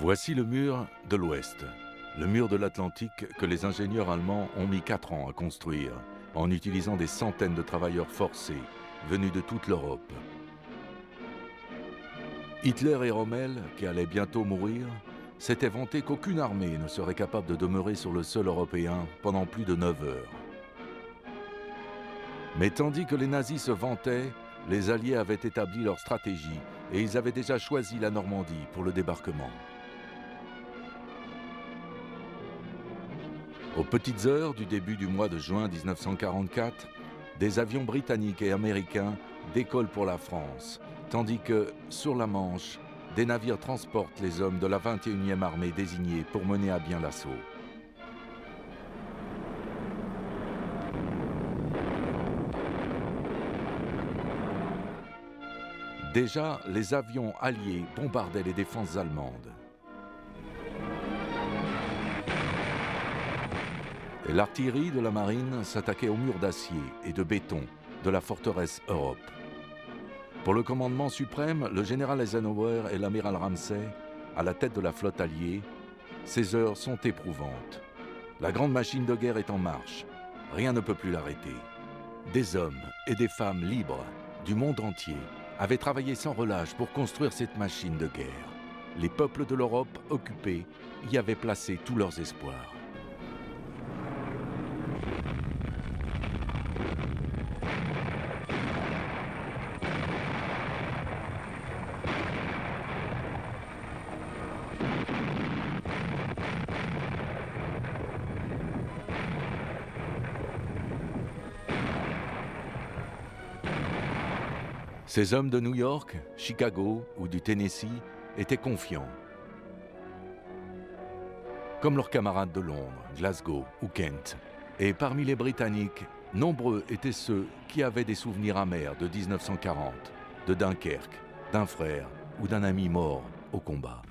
Voici le mur de l'Ouest, le mur de l'Atlantique que les ingénieurs allemands ont mis 4 ans à construire, en utilisant des centaines de travailleurs forcés, venus de toute l'Europe. Hitler et Rommel, qui allaient bientôt mourir, s'étaient vantés qu'aucune armée ne serait capable de demeurer sur le sol européen pendant plus de 9 heures. Mais tandis que les nazis se vantaient, les Alliés avaient établi leur stratégie et ils avaient déjà choisi la Normandie pour le débarquement. Aux petites heures du début du mois de juin 1944, des avions britanniques et américains décollent pour la France, tandis que, sur la Manche, des navires transportent les hommes de la 21e armée désignés pour mener à bien l'assaut. Déjà, les avions alliés bombardaient les défenses allemandes. Et l'artillerie de la marine s'attaquait aux murs d'acier et de béton de la forteresse Europe. Pour le commandement suprême, le général Eisenhower et l'amiral Ramsay, à la tête de la flotte alliée, ces heures sont éprouvantes. La grande machine de guerre est en marche. Rien ne peut plus l'arrêter. Des hommes et des femmes libres du monde entier avaient travaillé sans relâche pour construire cette machine de guerre. Les peuples de l'Europe occupée y avaient placé tous leurs espoirs. Ces hommes de New York, Chicago ou du Tennessee étaient confiants. Comme leurs camarades de Londres, Glasgow ou Kent. Et parmi les Britanniques, nombreux étaient ceux qui avaient des souvenirs amers de 1940, de Dunkerque, d'un frère ou d'un ami mort au combat.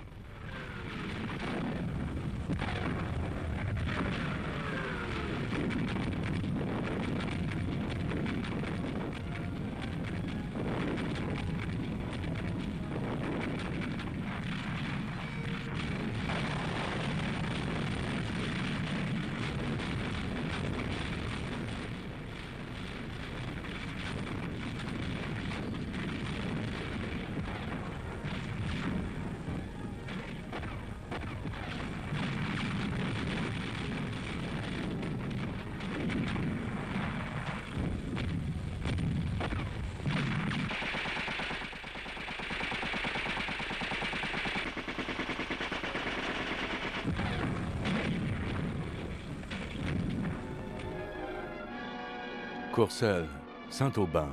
Courcelles, Saint-Aubin,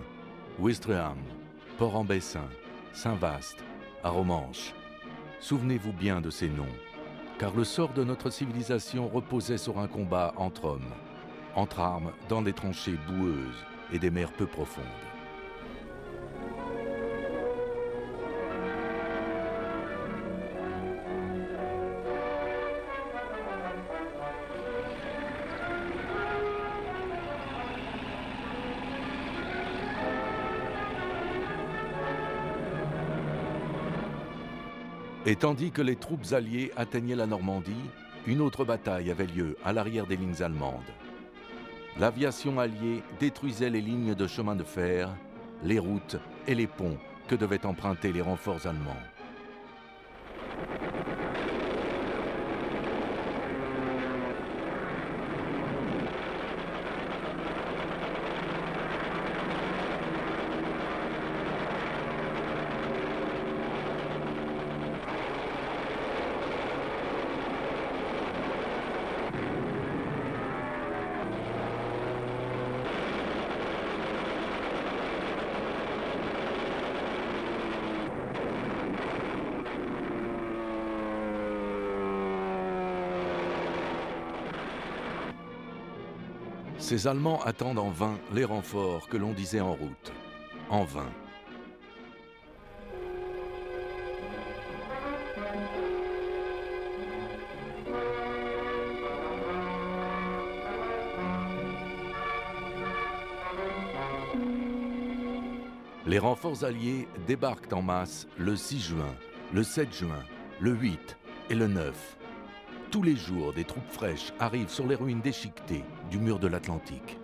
Ouistreham, Port-en-Bessin, Saint-Vaast, Arromanches. Souvenez-vous bien de ces noms, car le sort de notre civilisation reposait sur un combat entre hommes, entre armes dans des tranchées boueuses et des mers peu profondes. Et tandis que les troupes alliées atteignaient la Normandie, une autre bataille avait lieu à l'arrière des lignes allemandes. L'aviation alliée détruisait les lignes de chemin de fer, les routes et les ponts que devaient emprunter les renforts allemands. Ces Allemands attendent en vain les renforts que l'on disait en route. En vain. Les renforts alliés débarquent en masse le 6 juin, le 7 juin, le 8, et le 9. Tous les jours, des troupes fraîches arrivent sur les ruines déchiquetées du mur de l'Atlantique.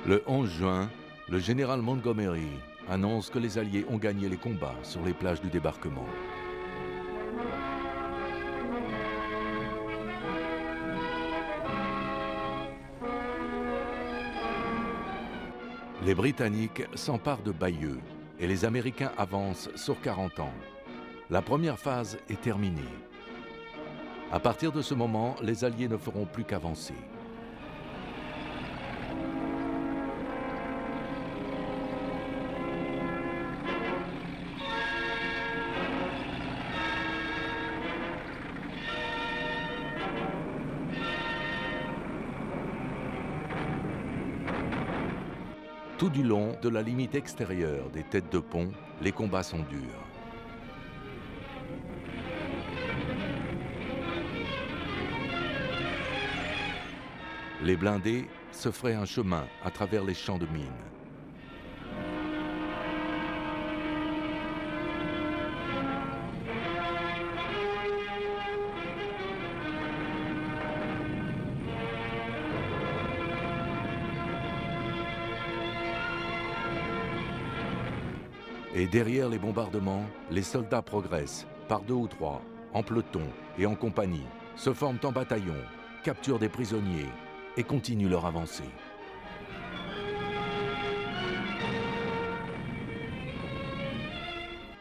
Le 11 juin, le général Montgomery annonce que les Alliés ont gagné les combats sur les plages du débarquement. Les Britanniques s'emparent de Bayeux et les Américains avancent sur 40 ans. La première phase est terminée. À partir de ce moment, les Alliés ne feront plus qu'avancer. Tout du long de la limite extérieure des têtes de pont, les combats sont durs. Les blindés se feraient un chemin à travers les champs de mines. Et derrière les bombardements, les soldats progressent, par 2 ou 3, en peloton et en compagnie, se forment en bataillon, capturent des prisonniers et continuent leur avancée.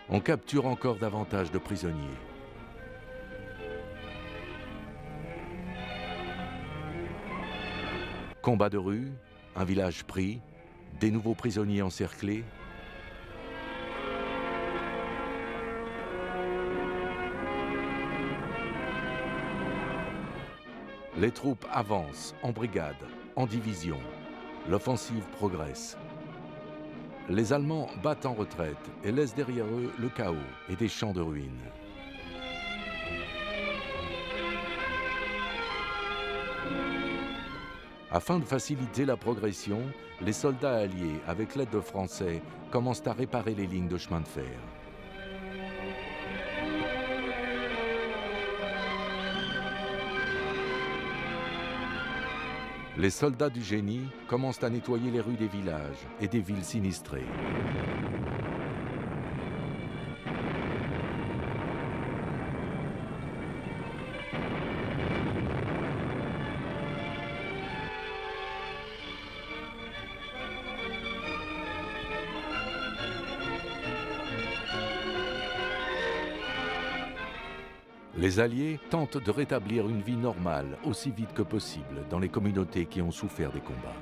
On capture encore davantage de prisonniers. Combat de rue, un village pris, des nouveaux prisonniers encerclés. Les troupes avancent en brigade, en division. L'offensive progresse. Les Allemands battent en retraite et laissent derrière eux le chaos et des champs de ruines. Afin de faciliter la progression, les soldats alliés, avec l'aide de Français, commencent à réparer les lignes de chemin de fer. Les soldats du génie commencent à nettoyer les rues des villages et des villes sinistrées. Les Alliés tentent de rétablir une vie normale aussi vite que possible dans les communautés qui ont souffert des combats.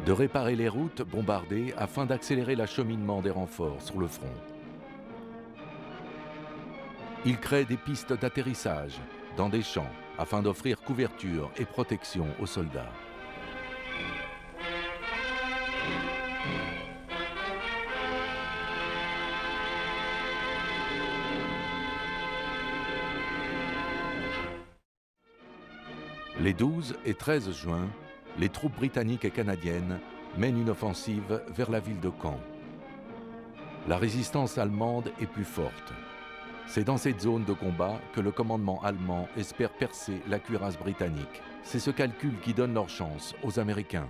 De réparer les routes bombardées afin d'accélérer l'acheminement des renforts sur le front. Ils créent des pistes d'atterrissage dans des champs afin d'offrir couverture et protection aux soldats. Les 12 et 13 juin, les troupes britanniques et canadiennes mènent une offensive vers la ville de Caen. La résistance allemande est plus forte. C'est dans cette zone de combat que le commandement allemand espère percer la cuirasse britannique. C'est ce calcul qui donne leur chance aux Américains.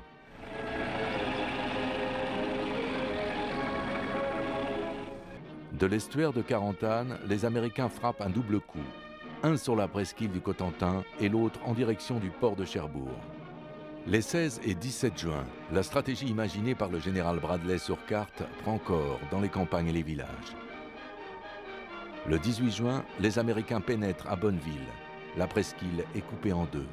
De l'estuaire de Carentan, les Américains frappent un double coup. Un sur la presqu'île du Cotentin et l'autre en direction du port de Cherbourg. Les 16 et 17 juin, la stratégie imaginée par le général Bradley sur carte prend corps dans les campagnes et les villages. Le 18 juin, les Américains pénètrent à Bonneville. La presqu'île est coupée en deux.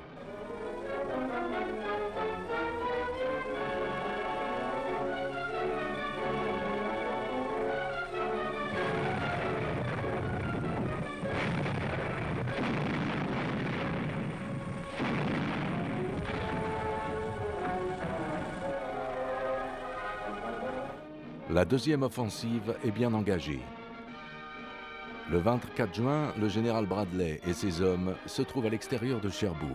La deuxième offensive est bien engagée. Le 24 juin, le général Bradley et ses hommes se trouvent à l'extérieur de Cherbourg.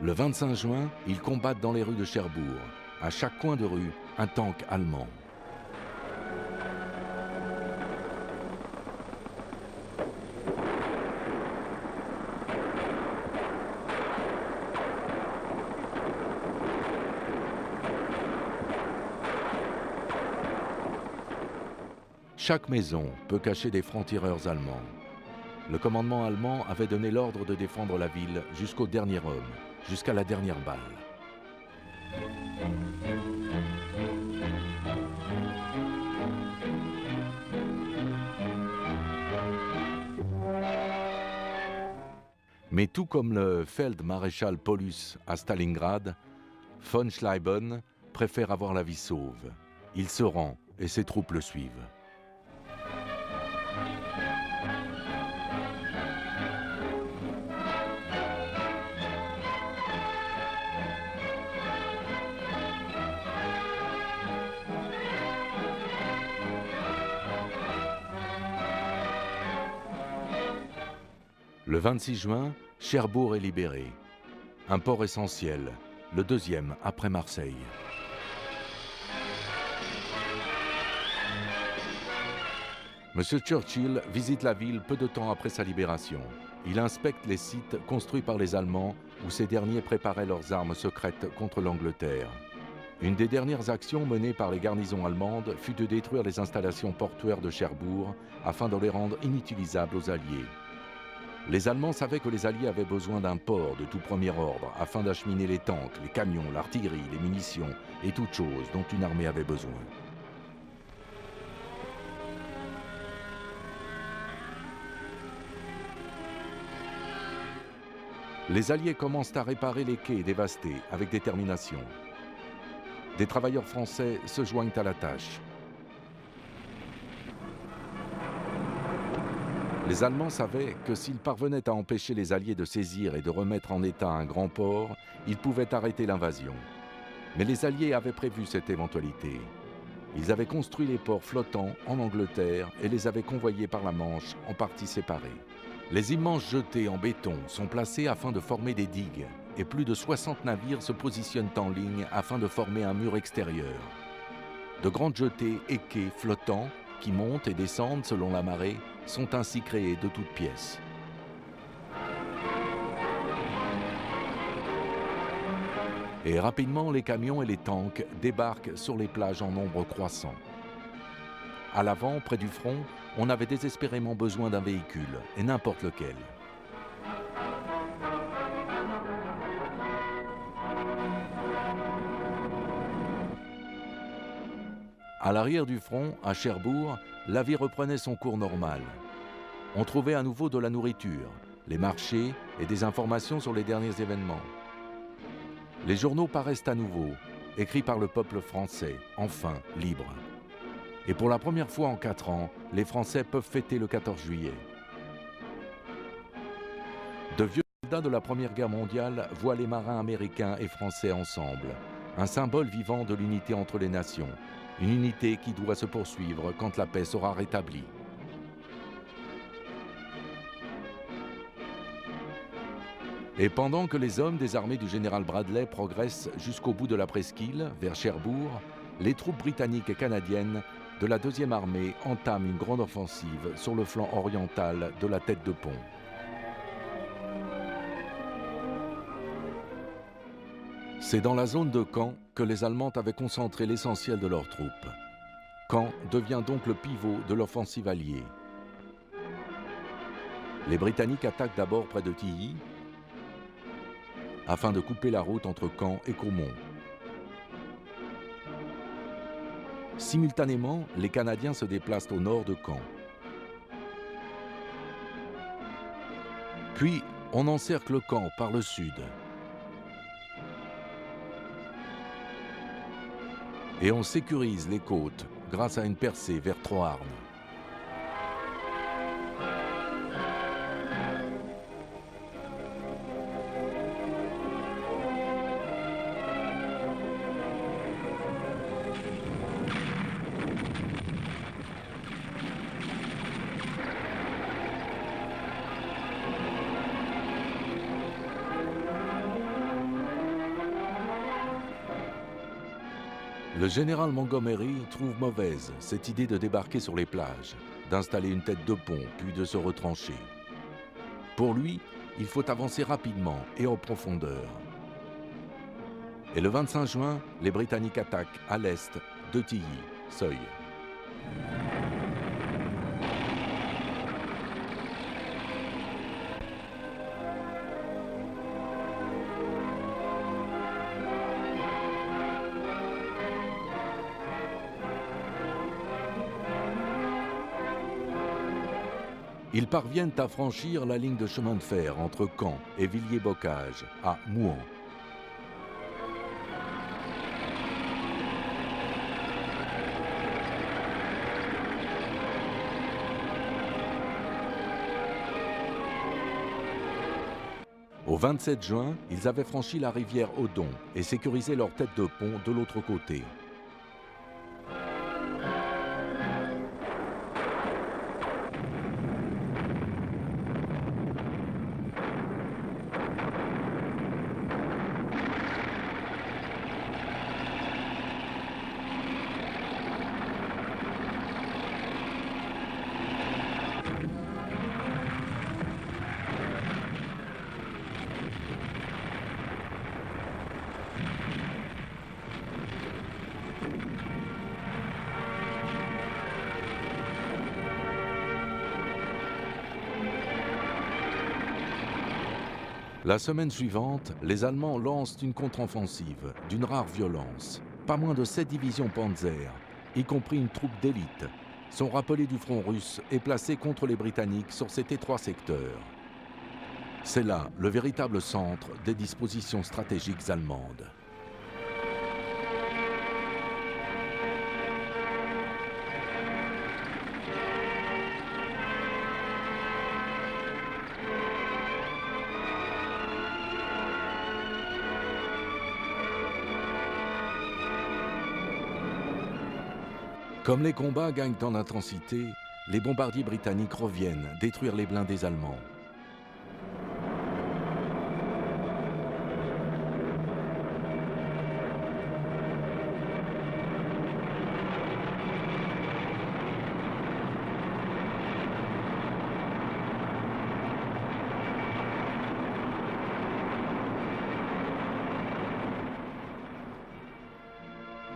Le 25 juin, ils combattent dans les rues de Cherbourg. À chaque coin de rue, un tank allemand. Chaque maison peut cacher des francs-tireurs allemands. Le commandement allemand avait donné l'ordre de défendre la ville jusqu'au dernier homme, jusqu'à la dernière balle. Mais tout comme le Feldmaréchal Paulus à Stalingrad, von Schleiben préfère avoir la vie sauve. Il se rend et ses troupes le suivent. Le 26 juin, Cherbourg est libéré. Un port essentiel, le deuxième après Marseille. M. Churchill visite la ville peu de temps après sa libération. Il inspecte les sites construits par les Allemands où ces derniers préparaient leurs armes secrètes contre l'Angleterre. Une des dernières actions menées par les garnisons allemandes fut de détruire les installations portuaires de Cherbourg afin de les rendre inutilisables aux Alliés. Les Allemands savaient que les Alliés avaient besoin d'un port de tout premier ordre afin d'acheminer les tanks, les camions, l'artillerie, les munitions et toutes choses dont une armée avait besoin. Les Alliés commencent à réparer les quais dévastés avec détermination. Des travailleurs français se joignent à la tâche. Les Allemands savaient que s'ils parvenaient à empêcher les Alliés de saisir et de remettre en état un grand port, ils pouvaient arrêter l'invasion. Mais les Alliés avaient prévu cette éventualité. Ils avaient construit les ports flottants en Angleterre et les avaient convoyés par la Manche en parties séparées. Les immenses jetées en béton sont placées afin de former des digues et plus de 60 navires se positionnent en ligne afin de former un mur extérieur. De grandes jetées et quais flottants qui montent et descendent selon la marée sont ainsi créés de toutes pièces. Et rapidement, les camions et les tanks débarquent sur les plages en nombre croissant. À l'avant, près du front, on avait désespérément besoin d'un véhicule, et n'importe lequel. À l'arrière du front, à Cherbourg, la vie reprenait son cours normal. On trouvait à nouveau de la nourriture, les marchés et des informations sur les derniers événements. Les journaux paraissent à nouveau, écrits par le peuple français, enfin libre. Et pour la première fois en 4 ans, les Français peuvent fêter le 14 juillet. De vieux soldats de la Première Guerre mondiale voient les marins américains et français ensemble, un symbole vivant de l'unité entre les nations, une unité qui doit se poursuivre quand la paix sera rétablie. Et pendant que les hommes des armées du général Bradley progressent jusqu'au bout de la presqu'île, vers Cherbourg, les troupes britanniques et canadiennes de la 2e armée entament une grande offensive sur le flanc oriental de la tête de pont. C'est dans la zone de Caen que les Allemands avaient concentré l'essentiel de leurs troupes. Caen devient donc le pivot de l'offensive alliée. Les Britanniques attaquent d'abord près de Tilly, afin de couper la route entre Caen et Caumont. Simultanément, les Canadiens se déplacent au nord de Caen. Puis, on encercle Caen par le sud. Et on sécurise les côtes grâce à une percée vers Troarn. Le général Montgomery trouve mauvaise cette idée de débarquer sur les plages, d'installer une tête de pont, puis de se retrancher. Pour lui, il faut avancer rapidement et en profondeur. Et le 25 juin, les Britanniques attaquent à l'est de Tilly, Seuil. Ils parviennent à franchir la ligne de chemin de fer entre Caen et Villiers-Bocage, à Mouhan. Au 27 juin, ils avaient franchi la rivière Odon et sécurisé leur tête de pont de l'autre côté. La semaine suivante, les Allemands lancent une contre-offensive d'une rare violence. Pas moins de 7 divisions Panzer, y compris une troupe d'élite, sont rappelées du front russe et placées contre les Britanniques sur cet étroit secteur. C'est là le véritable centre des dispositions stratégiques allemandes. Comme les combats gagnent en intensité, les bombardiers britanniques reviennent détruire les blindés allemands.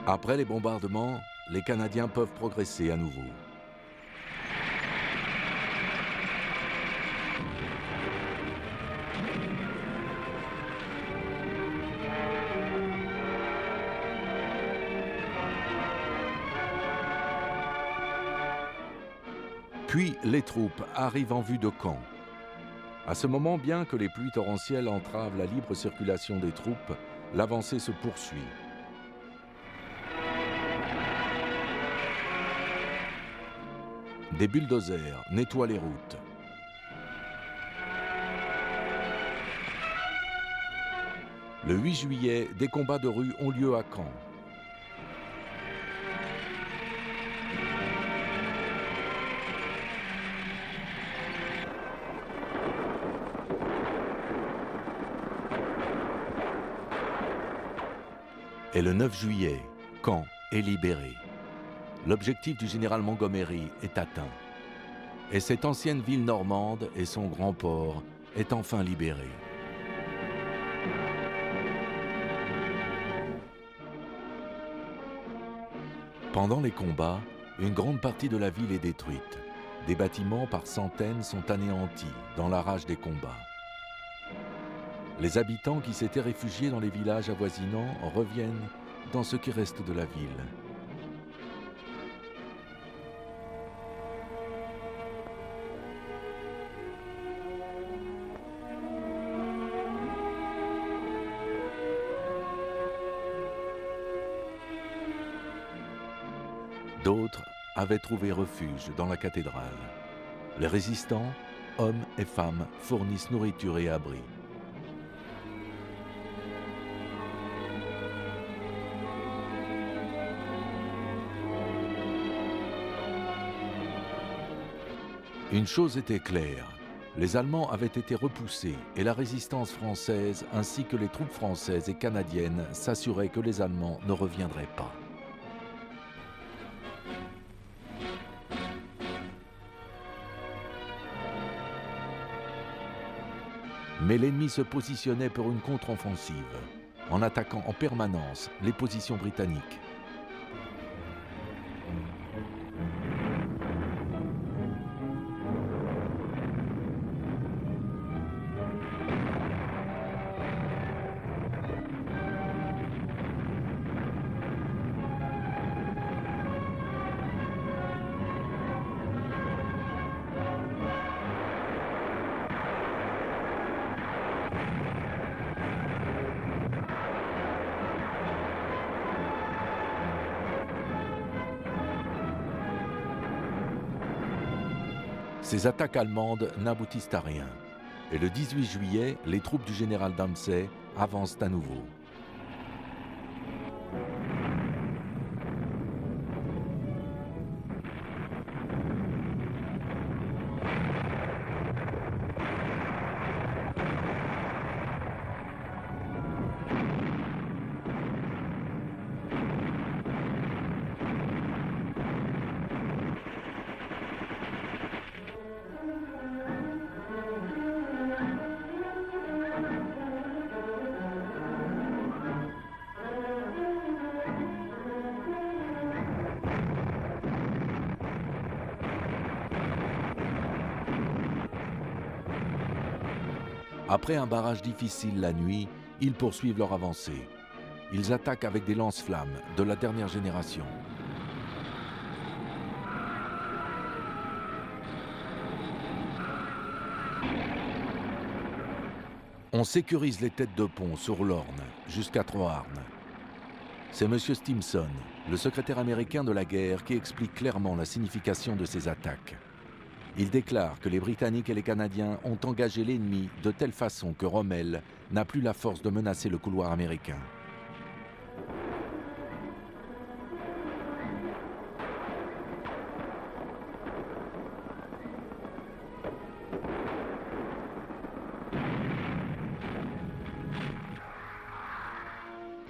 Après les bombardements, les Canadiens peuvent progresser à nouveau. Puis les troupes arrivent en vue de Caen. À ce moment, bien que les pluies torrentielles entravent la libre circulation des troupes, l'avancée se poursuit. Des bulldozers nettoient les routes. Le 8 juillet, des combats de rue ont lieu à Caen. Et le 9 juillet, Caen est libéré. L'objectif du général Montgomery est atteint. Et cette ancienne ville normande et son grand port est enfin libéré. Pendant les combats, une grande partie de la ville est détruite. Des bâtiments par centaines sont anéantis dans la rage des combats. Les habitants qui s'étaient réfugiés dans les villages avoisinants reviennent dans ce qui reste de la ville. D'autres avaient trouvé refuge dans la cathédrale. Les résistants, hommes et femmes, fournissent nourriture et abri. Une chose était claire, les Allemands avaient été repoussés et la résistance française ainsi que les troupes françaises et canadiennes s'assuraient que les Allemands ne reviendraient pas. Mais l'ennemi se positionnait pour une contre-offensive, en attaquant en permanence les positions britanniques. Ces attaques allemandes n'aboutissent à rien. Et le 18 juillet, les troupes du général Dempsey avancent à nouveau. Après un barrage difficile la nuit, ils poursuivent leur avancée. Ils attaquent avec des lance-flammes de la dernière génération. On sécurise les têtes de pont sur l'Orne jusqu'à Troarn. C'est M. Stimson, le secrétaire américain de la guerre, qui explique clairement la signification de ces attaques. Il déclare que les Britanniques et les Canadiens ont engagé l'ennemi de telle façon que Rommel n'a plus la force de menacer le couloir américain.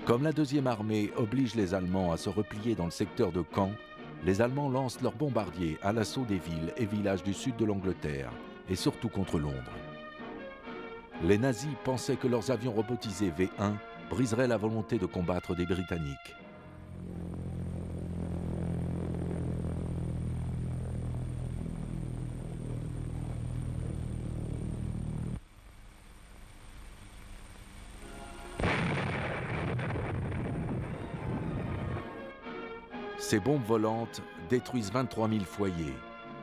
Comme la deuxième armée oblige les Allemands à se replier dans le secteur de Caen, les Allemands lancent leurs bombardiers à l'assaut des villes et villages du sud de l'Angleterre, et surtout contre Londres. Les nazis pensaient que leurs avions robotisés V1 briseraient la volonté de combattre des Britanniques. Ces bombes volantes détruisent 23 000 foyers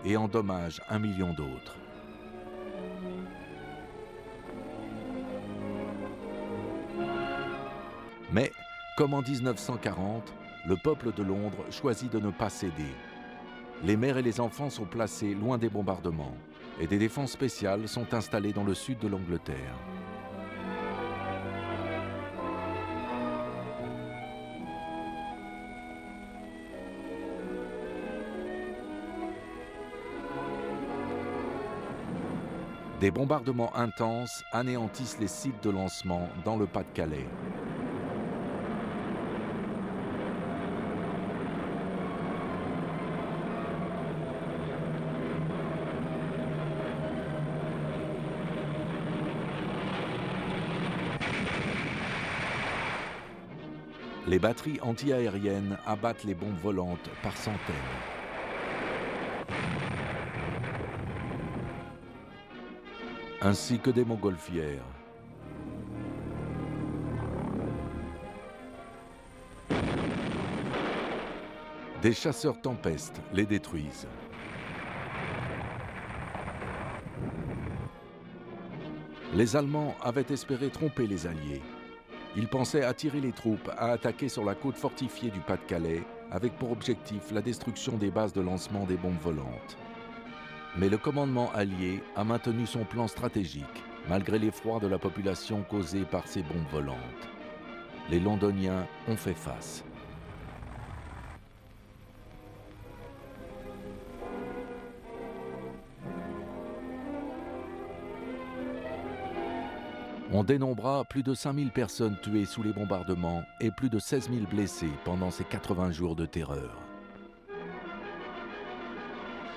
et endommagent 1 million d'autres. Mais, comme en 1940, le peuple de Londres choisit de ne pas céder. Les mères et les enfants sont placés loin des bombardements et des défenses spéciales sont installées dans le sud de l'Angleterre. Des bombardements intenses anéantissent les sites de lancement dans le Pas-de-Calais. Les batteries anti-aériennes abattent les bombes volantes par centaines. Ainsi que des montgolfières. Des chasseurs Tempest les détruisent. Les Allemands avaient espéré tromper les Alliés. Ils pensaient attirer les troupes à attaquer sur la côte fortifiée du Pas-de-Calais, avec pour objectif la destruction des bases de lancement des bombes volantes. Mais le commandement allié a maintenu son plan stratégique, malgré l'effroi de la population causé par ces bombes volantes. Les Londoniens ont fait face. On dénombra plus de 5000 personnes tuées sous les bombardements et plus de 16 000 blessés pendant ces 80 jours de terreur.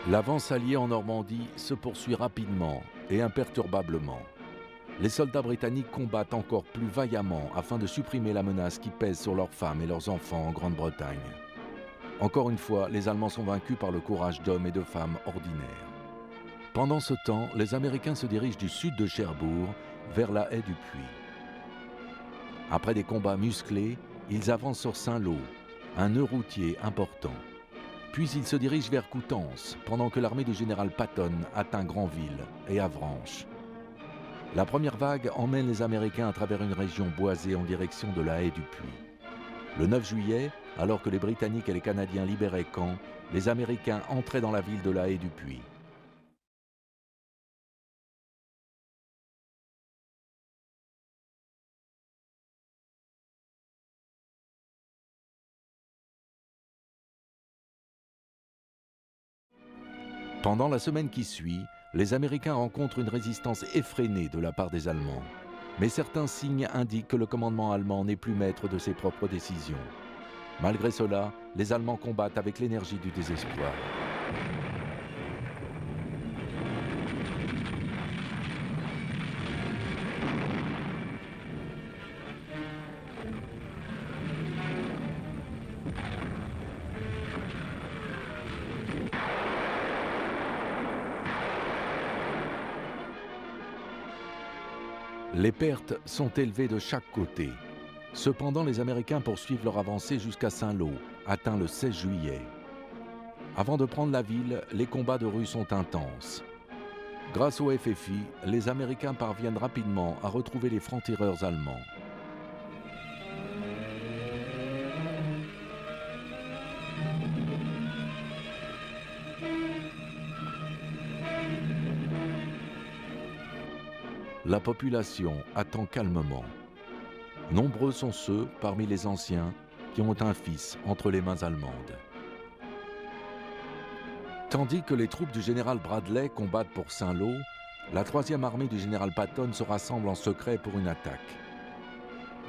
L'avance alliée en Normandie se poursuit rapidement et imperturbablement. les soldats britanniques combattent encore plus vaillamment afin de supprimer la menace qui pèse sur leurs femmes et leurs enfants en Grande-Bretagne. Encore une fois, les Allemands sont vaincus par le courage d'hommes et de femmes ordinaires. Pendant ce temps, les Américains se dirigent du sud de Cherbourg vers la haie du Puy. Après des combats musclés, ils avancent sur Saint-Lô, un nœud routier important. Puis ils se dirigent vers Coutances, pendant que l'armée du général Patton atteint Granville et Avranches. La première vague emmène les Américains à travers une région boisée en direction de la haie du Puy. Le 9 juillet, alors que les Britanniques et les Canadiens libéraient Caen, les Américains entraient dans la ville de la haie du Puy. Pendant la semaine qui suit, les Américains rencontrent une résistance effrénée de la part des Allemands. Mais certains signes indiquent que le commandement allemand n'est plus maître de ses propres décisions. Malgré cela, les Allemands combattent avec l'énergie du désespoir. Les pertes sont élevées de chaque côté. Cependant, les Américains poursuivent leur avancée jusqu'à Saint-Lô, atteint le 16 juillet. Avant de prendre la ville, les combats de rue sont intenses. Grâce au FFI, les Américains parviennent rapidement à retrouver les francs-tireurs allemands. La population attend calmement. Nombreux sont ceux, parmi les anciens, qui ont un fils entre les mains allemandes. Tandis que les troupes du général Bradley combattent pour Saint-Lô, la 3e armée du général Patton se rassemble en secret pour une attaque.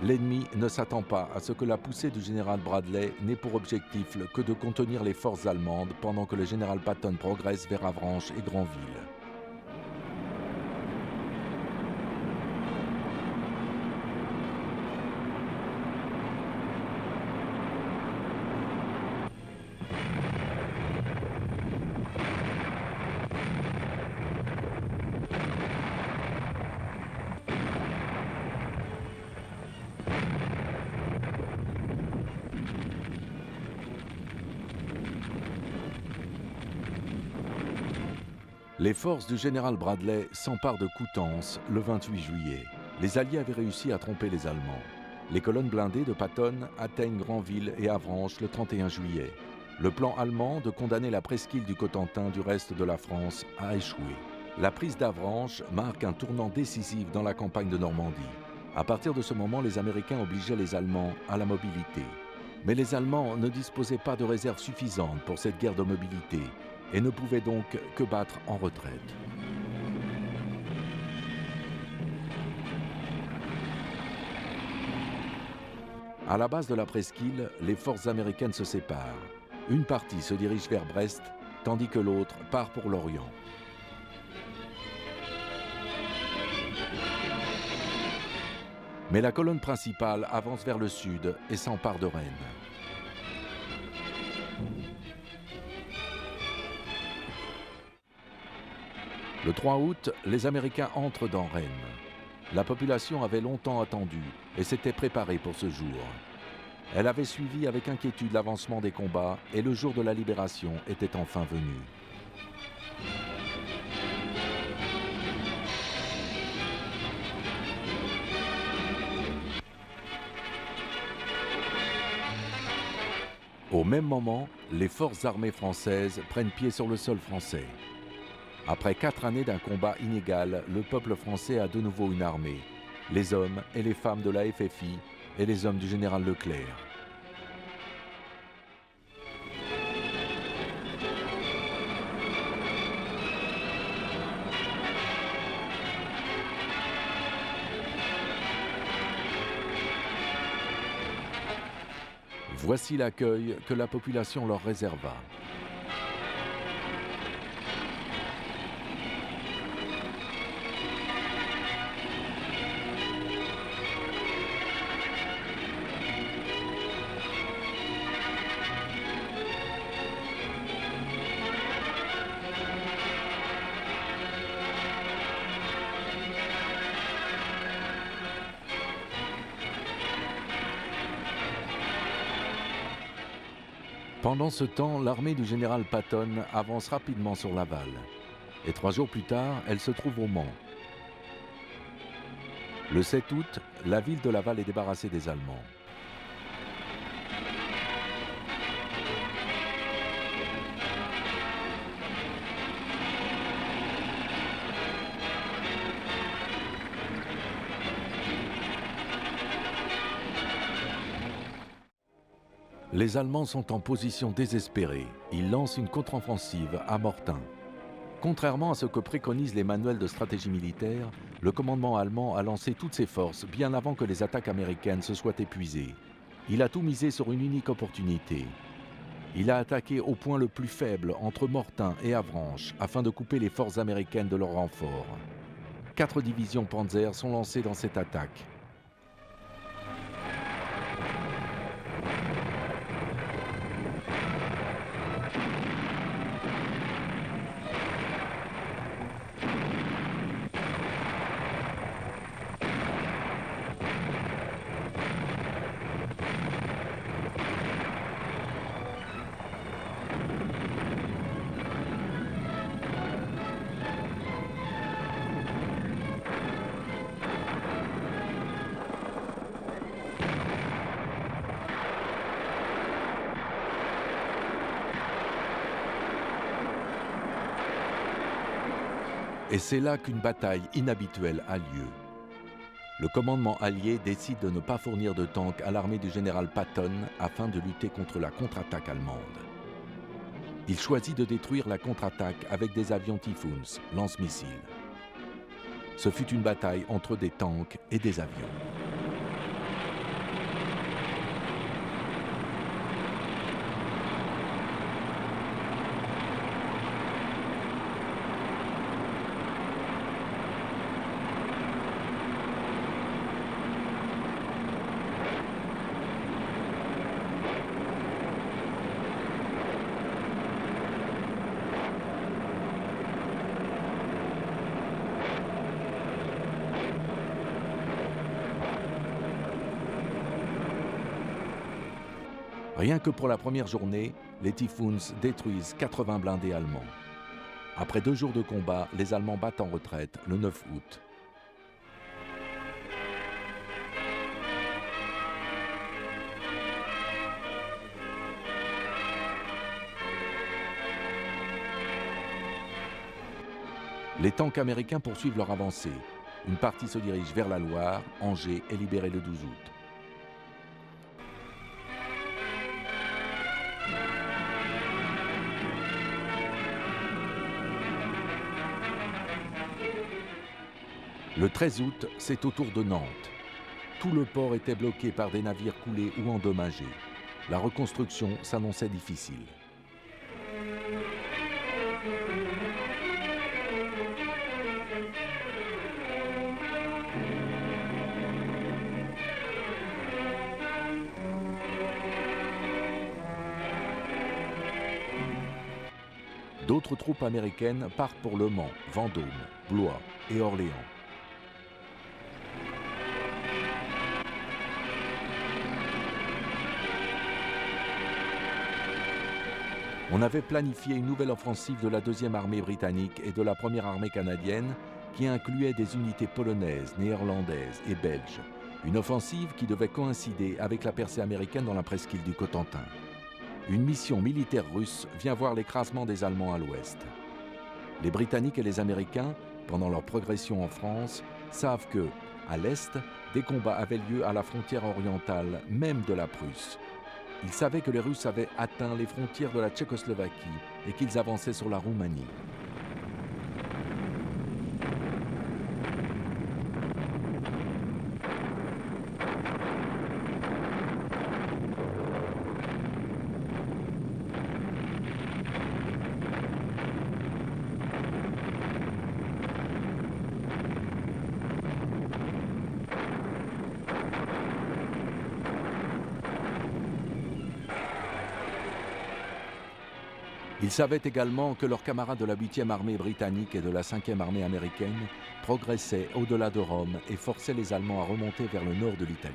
L'ennemi ne s'attend pas à ce que la poussée du général Bradley n'ait pour objectif que de contenir les forces allemandes pendant que le général Patton progresse vers Avranches et Granville. Les forces du général Bradley s'emparent de Coutances le 28 juillet. Les Alliés avaient réussi à tromper les Allemands. Les colonnes blindées de Patton atteignent Granville et Avranches le 31 juillet. Le plan allemand de condamner la presqu'île du Cotentin du reste de la France a échoué. La prise d'Avranches marque un tournant décisif dans la campagne de Normandie. À partir de ce moment, les Américains obligeaient les Allemands à la mobilité. Mais les Allemands ne disposaient pas de réserves suffisantes pour cette guerre de mobilité et ne pouvaient donc que battre en retraite. À la base de la presqu'île, les forces américaines se séparent. Une partie se dirige vers Brest, tandis que l'autre part pour l'Orient. Mais la colonne principale avance vers le sud et s'empare de Rennes. Le 3 août, les Américains entrent dans Rennes. La population avait longtemps attendu et s'était préparée pour ce jour. Elle avait suivi avec inquiétude l'avancement des combats et le jour de la libération était enfin venu. Au même moment, les forces armées françaises prennent pied sur le sol français. Après 4 années d'un combat inégal, le peuple français a de nouveau une armée, les hommes et les femmes de la FFI et les hommes du général Leclerc. Voici l'accueil que la population leur réserva. Pendant ce temps, l'armée du général Patton avance rapidement sur Laval. Et 3 jours plus tard, elle se trouve au Mans. Le 7 août, la ville de Laval est débarrassée des Allemands. Les Allemands sont en position désespérée. Ils lancent une contre-offensive à Mortain. Contrairement à ce que préconisent les manuels de stratégie militaire, le commandement allemand a lancé toutes ses forces bien avant que les attaques américaines se soient épuisées. Il a tout misé sur une unique opportunité. Il a attaqué au point le plus faible entre Mortain et Avranches afin de couper les forces américaines de leur renfort. 4 divisions Panzer sont lancées dans cette attaque. Et c'est là qu'une bataille inhabituelle a lieu. Le commandement allié décide de ne pas fournir de tanks à l'armée du général Patton afin de lutter contre la contre-attaque allemande. Il choisit de détruire la contre-attaque avec des avions Typhoons, lance-missiles. Ce fut une bataille entre des tanks et des avions. Rien que pour la première journée, les Typhoons détruisent 80 blindés allemands. Après 2 jours de combat, les Allemands battent en retraite le 9 août. Les tanks américains poursuivent leur avancée. Une partie se dirige vers la Loire, Angers est libérée le 12 août. Le 13 août, c'est au tour de Nantes. Tout le port était bloqué par des navires coulés ou endommagés. La reconstruction s'annonçait difficile. D'autres troupes américaines partent pour Le Mans, Vendôme, Blois et Orléans. On avait planifié une nouvelle offensive de la 2e armée britannique et de la 1re armée canadienne qui incluait des unités polonaises, néerlandaises et belges. Une offensive qui devait coïncider avec la percée américaine dans la presqu'île du Cotentin. Une mission militaire russe vient voir l'écrasement des Allemands à l'ouest. Les Britanniques et les Américains, pendant leur progression en France, savent que, à l'est, des combats avaient lieu à la frontière orientale, même de la Prusse. Ils savaient que les Russes avaient atteint les frontières de la Tchécoslovaquie et qu'ils avançaient sur la Roumanie. Ils savaient également que leurs camarades de la 8e armée britannique et de la 5e armée américaine progressaient au-delà de Rome et forçaient les Allemands à remonter vers le nord de l'Italie.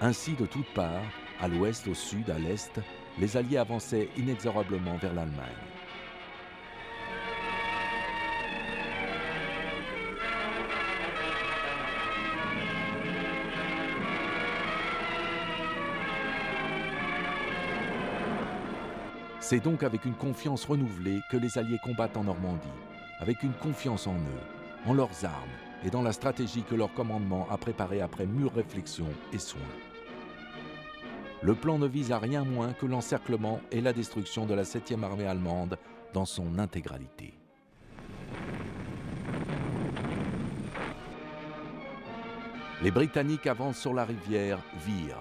Ainsi, de toutes parts, à l'ouest, au sud, à l'est, les Alliés avançaient inexorablement vers l'Allemagne. C'est donc avec une confiance renouvelée que les Alliés combattent en Normandie, avec une confiance en eux, en leurs armes et dans la stratégie que leur commandement a préparée après mûre réflexion et soin. Le plan ne vise à rien moins que l'encerclement et la destruction de la 7e armée allemande dans son intégralité. Les Britanniques avancent sur la rivière Vire.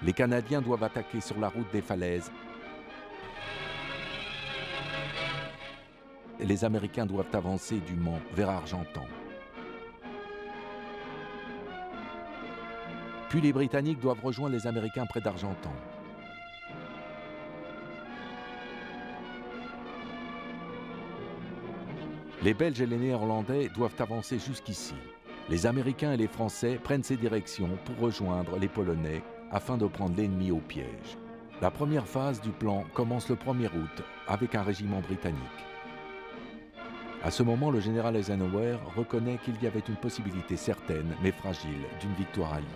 Les Canadiens doivent attaquer sur la route des falaises. Et les Américains doivent avancer du Mans vers Argentan. Puis les Britanniques doivent rejoindre les Américains près d'Argentan. Les Belges et les Néerlandais doivent avancer jusqu'ici. Les Américains et les Français prennent ces directions pour rejoindre les Polonais afin de prendre l'ennemi au piège. La première phase du plan commence le 1er août avec un régiment britannique. À ce moment, le général Eisenhower reconnaît qu'il y avait une possibilité certaine, mais fragile, d'une victoire alliée.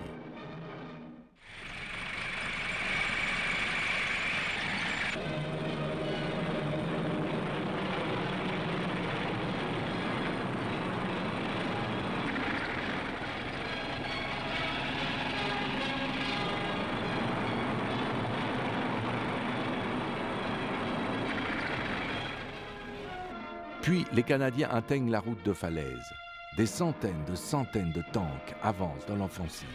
Puis les Canadiens atteignent la route de Falaise. Des centaines de tanks avancent dans l'offensive.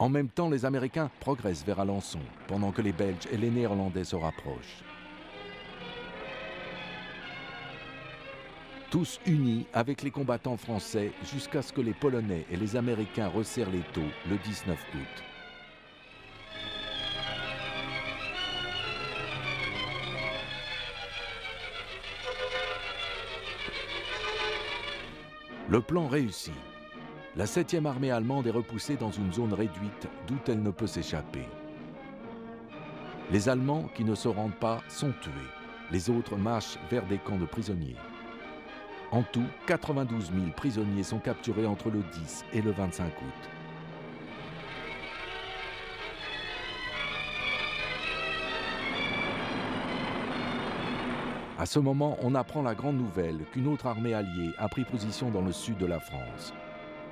En même temps, les Américains progressent vers Alençon, pendant que les Belges et les Néerlandais se rapprochent. Tous unis avec les combattants français jusqu'à ce que les Polonais et les Américains resserrent l'étau le 19 août. Le plan réussit. La 7e armée allemande est repoussée dans une zone réduite d'où elle ne peut s'échapper. Les Allemands qui ne se rendent pas sont tués. Les autres marchent vers des camps de prisonniers. En tout, 92 000 prisonniers sont capturés entre le 10 et le 25 août. À ce moment, on apprend la grande nouvelle qu'une autre armée alliée a pris position dans le sud de la France,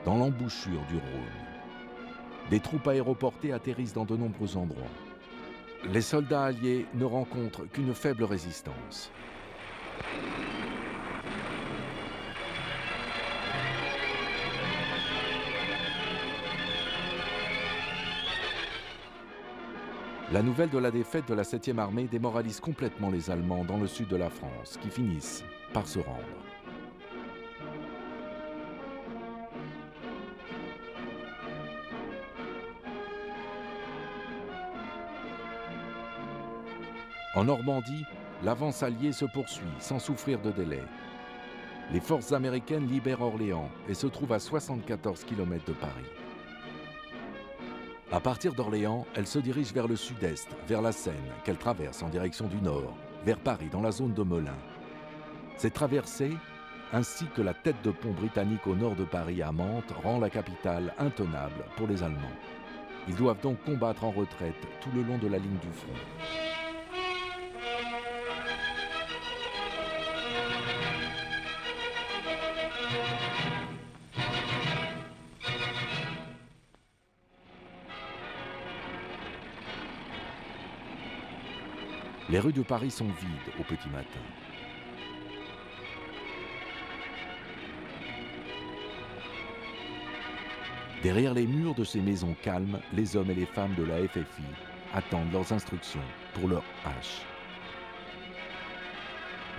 dans l'embouchure du Rhône. Des troupes aéroportées atterrissent dans de nombreux endroits. Les soldats alliés ne rencontrent qu'une faible résistance. La nouvelle de la défaite de la 7e armée démoralise complètement les Allemands dans le sud de la France, qui finissent par se rendre. En Normandie, l'avance alliée se poursuit sans souffrir de délai. Les forces américaines libèrent Orléans et se trouvent à 74 km de Paris. À partir d'Orléans, elles se dirigent vers le sud-est, vers la Seine, qu'elles traversent en direction du nord, vers Paris, dans la zone de Melun. Cette traversée, ainsi que la tête de pont britannique au nord de Paris à Mantes, rend la capitale intenable pour les Allemands. Ils doivent donc combattre en retraite tout le long de la ligne du front. Les rues de Paris sont vides au petit matin. Derrière les murs de ces maisons calmes, les hommes et les femmes de la FFI attendent leurs instructions pour leurs haches.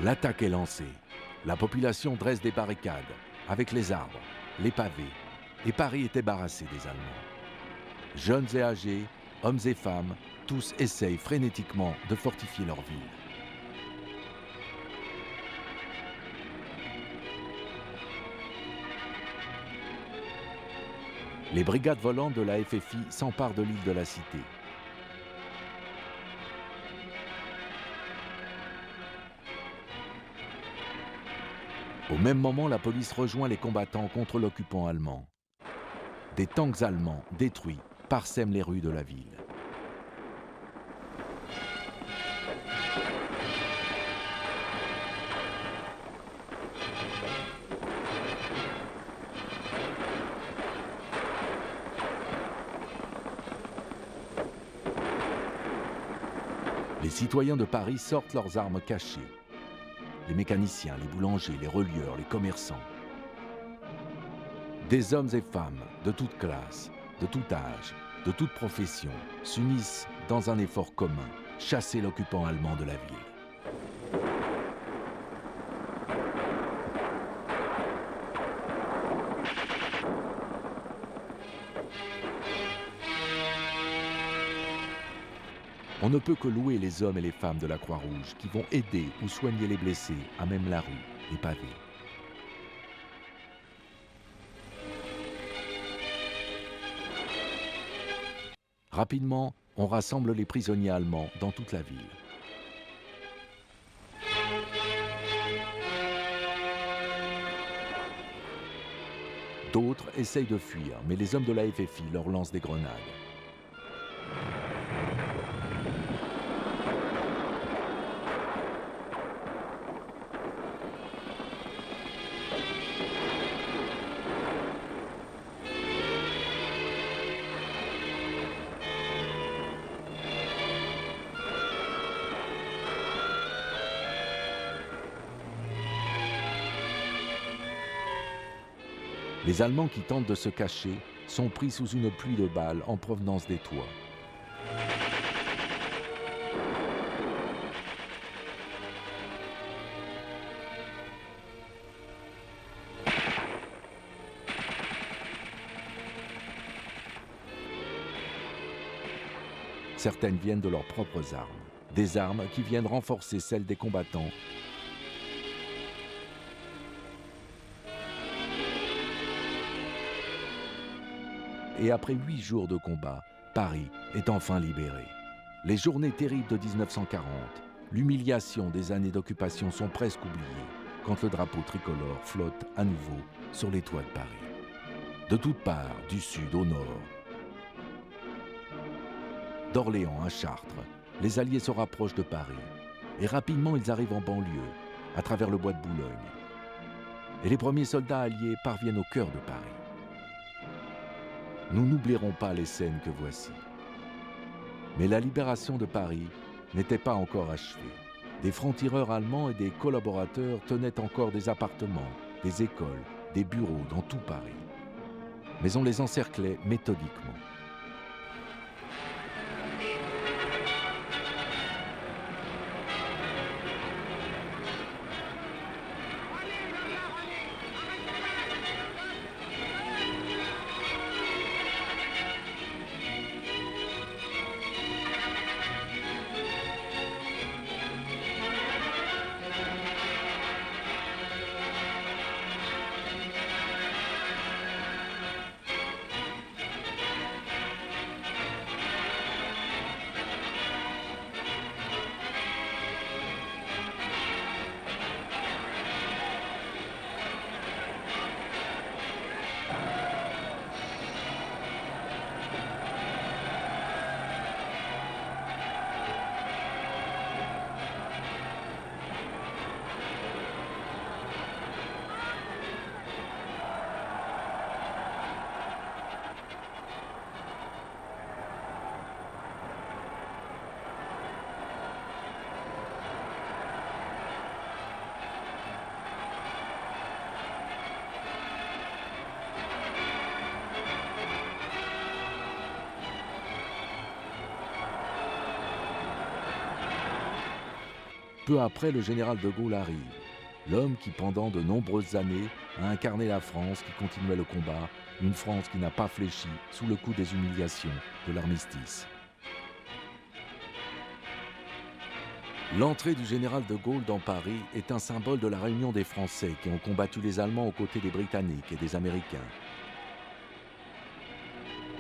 L'attaque est lancée. La population dresse des barricades, avec les arbres, les pavés, et Paris est débarrassé des Allemands. Jeunes et âgés, hommes et femmes, tous essayent frénétiquement de fortifier leur ville. Les brigades volantes de la FFI s'emparent de l'île de la Cité. Au même moment, la police rejoint les combattants contre l'occupant allemand. Des tanks allemands détruits parsèment les rues de la ville. Les citoyens de Paris sortent leurs armes cachées. Les mécaniciens, les boulangers, les relieurs, les commerçants. Des hommes et femmes de toutes classes, de tout âge, de toute profession s'unissent dans un effort commun, chasser l'occupant allemand de la ville. On ne peut que louer les hommes et les femmes de la Croix-Rouge qui vont aider ou soigner les blessés à même la rue, les pavés. Rapidement, on rassemble les prisonniers allemands dans toute la ville. D'autres essayent de fuir, mais les hommes de la FFI leur lancent des grenades. Les Allemands qui tentent de se cacher sont pris sous une pluie de balles en provenance des toits. Certaines viennent de leurs propres armes, des armes qui viennent renforcer celles des combattants. Et après 8 jours de combat, Paris est enfin libéré. Les journées terribles de 1940, l'humiliation des années d'occupation sont presque oubliées quand le drapeau tricolore flotte à nouveau sur les toits de Paris. De toutes parts, du sud au nord, d'Orléans à Chartres, les Alliés se rapprochent de Paris. Et rapidement, ils arrivent en banlieue, à travers le bois de Boulogne. Et les premiers soldats alliés parviennent au cœur de Paris. Nous n'oublierons pas les scènes que voici. Mais la libération de Paris n'était pas encore achevée. Des francs-tireurs allemands et des collaborateurs tenaient encore des appartements, des écoles, des bureaux dans tout Paris. Mais on les encerclait méthodiquement. Peu après, le général de Gaulle arrive, l'homme qui, pendant de nombreuses années, a incarné la France qui continuait le combat, une France qui n'a pas fléchi sous le coup des humiliations de l'armistice. L'entrée du général de Gaulle dans Paris est un symbole de la réunion des Français qui ont combattu les Allemands aux côtés des Britanniques et des Américains.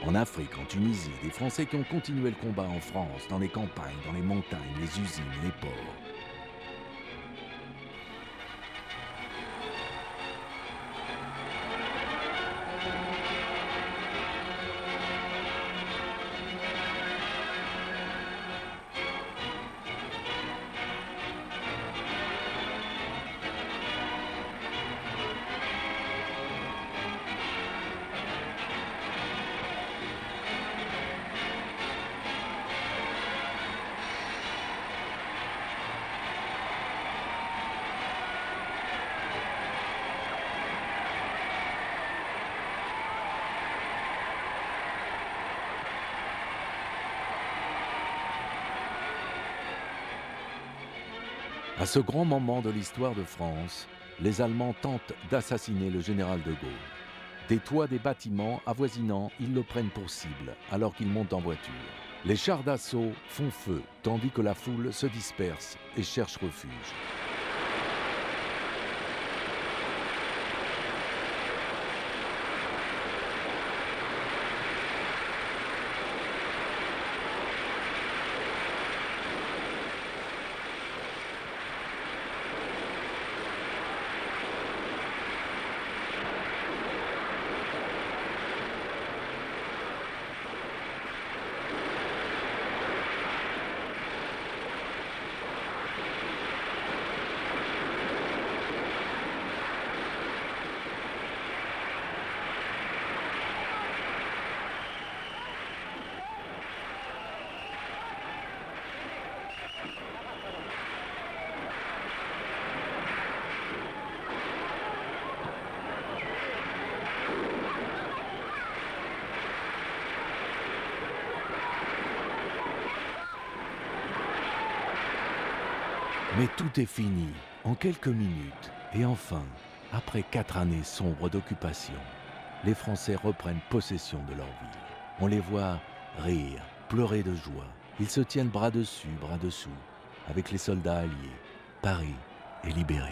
En Afrique, en Tunisie, des Français qui ont continué le combat en France, dans les campagnes, dans les montagnes, les usines, les ports. À ce grand moment de l'histoire de France, les Allemands tentent d'assassiner le général de Gaulle. Des toits des bâtiments avoisinants, ils le prennent pour cible alors qu'il monte en voiture. Les chars d'assaut font feu tandis que la foule se disperse et cherche refuge. Mais tout est fini, en quelques minutes. Et enfin, après 4 années sombres d'occupation, les Français reprennent possession de leur ville. On les voit rire, pleurer de joie. Ils se tiennent bras dessus, bras dessous, avec les soldats alliés. Paris est libéré.